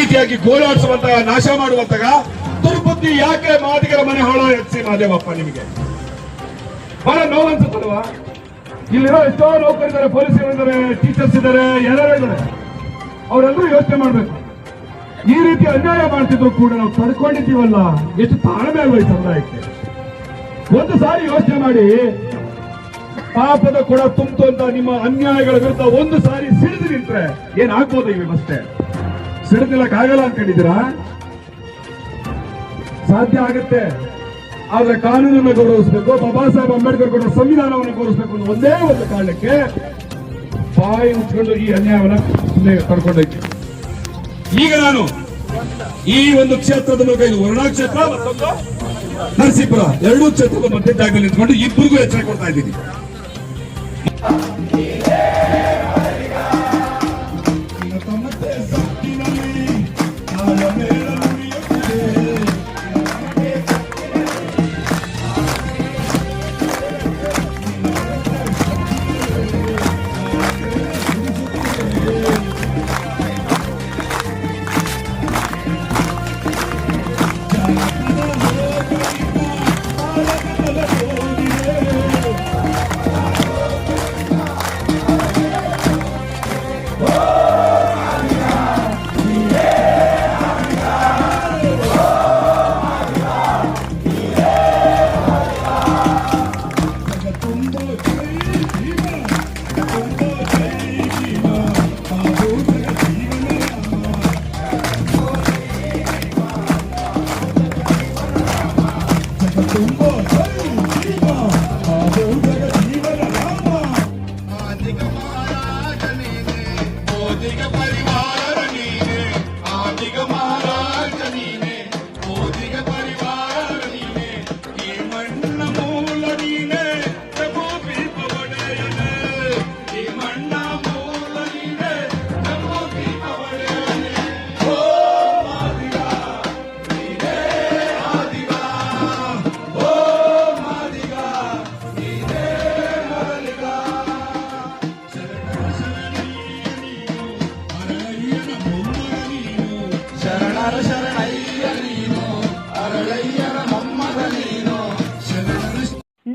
ರೀತಿಯಾಗಿ ಗೋಳಾಡಿಸುವಂತಹ, ನಾಶ ಮಾಡುವಂತಹ ದುರ್ಬುದ್ಧಿ ಯಾಕೆ ಮಾದಿಗರ ಮನೆ ಹೊಳ ಎಚ್ಚಿ ಮಾದೇವಪ್ಪ? ನಿಮಗೆ ಬಹಳ ನೋವನ್ಸುತ್ತಲ್ವಾ? ಇಲ್ಲಿರೋ ಎಷ್ಟೋ ನೌಕರಿದ್ದಾರೆ, ಪೊಲೀಸರಿದ್ದಾರೆ, ಟೀಚರ್ಸ್ ಇದ್ದಾರೆ, ಎಲ್ಲರೂ ಇದ್ದಾರೆ. ಅವರೆಲ್ಲರೂ ಯೋಚನೆ ಮಾಡ್ಬೇಕು. ಈ ರೀತಿ ಅನ್ಯಾಯ ಮಾಡ್ತಿದ್ರು ಕೂಡ ನಾವು ತಡ್ಕೊಂಡಿದ್ದೀವಲ್ಲ, ಎಷ್ಟು ತಾಳ್ಮೆ ಅಲ್ವ ಈ ಸಮುದಾಯಕ್ಕೆ? ಒಂದು ಸಾರಿ ಯೋಚನೆ ಮಾಡಿ, ಪಾಪದ ಕೊಡ ತುಂಬಿತು ಅಂತ ನಿಮ್ಮ ಅನ್ಯಾಯಗಳ ವಿರುದ್ಧ ಒಂದು ಸಾರಿ ಸಿಡಿದು ನಿಂತ್ರೆ ಏನಾಗ್ಬೋದು? ಈಗ ಅಷ್ಟೇ ಸಿಡಿದಿಲ್ಲಕ್ಕಾಗಲ್ಲ ಅನ್ಕೊಂಡಿದ್ದೀರಾ? ಸಾಧ್ಯ ಆಗುತ್ತೆ. ಆದ್ರೆ ಕಾನೂನನ್ನು ಗೌರವಿಸಬೇಕು, ಬಾಬಾ ಸಾಹೇಬ್ ಅಂಬೇಡ್ಕರ್ ಕೊಟ್ಟ ಸಂವಿಧಾನವನ್ನು ಗೌರವಿಸಬೇಕು ಅನ್ನೋ ಒಂದೇ ಒಂದು ಕಾರಣಕ್ಕೆ ಬಾಯಿ ಮುಚ್ಕೊಂಡು ಈ ಅನ್ಯಾಯವನ್ನು ಮುಂದೆ ಕರ್ಕೊಂಡೋಗಿ. ಈಗ ನಾನು ಈ ಒಂದು ಕ್ಷೇತ್ರದ ಮೂಲಕ, ಇದು ವರುಣಾ ಕ್ಷೇತ್ರ ಮತ್ತೊಂದು ನರಸೀಪುರ, ಎರಡೂ ಕ್ಷೇತ್ರದ ಮಧ್ಯ ಜಾಗದಲ್ಲಿ ನಿಂತ್ಕೊಂಡು ಇಬ್ಬರಿಗೂ ಎಚ್ಚರಿಕೆ ಕೊಡ್ತಾ ಇದ್ದೀನಿ.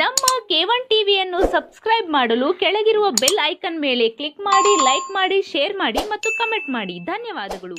ನಮ್ಮ K1 ಟಿವಿಯನ್ನು ಸಬ್ಸ್ಕ್ರೈಬ್ ಮಾಡಲು ಕೆಳಗಿರುವ ಬೆಲ್ ಐಕಾನ್ ಮೇಲೆ ಕ್ಲಿಕ್ ಮಾಡಿ, ಲೈಕ್ ಮಾಡಿ, ಶೇರ್ ಮಾಡಿ ಮತ್ತು ಕಮೆಂಟ್ ಮಾಡಿ. ಧನ್ಯವಾದಗಳು.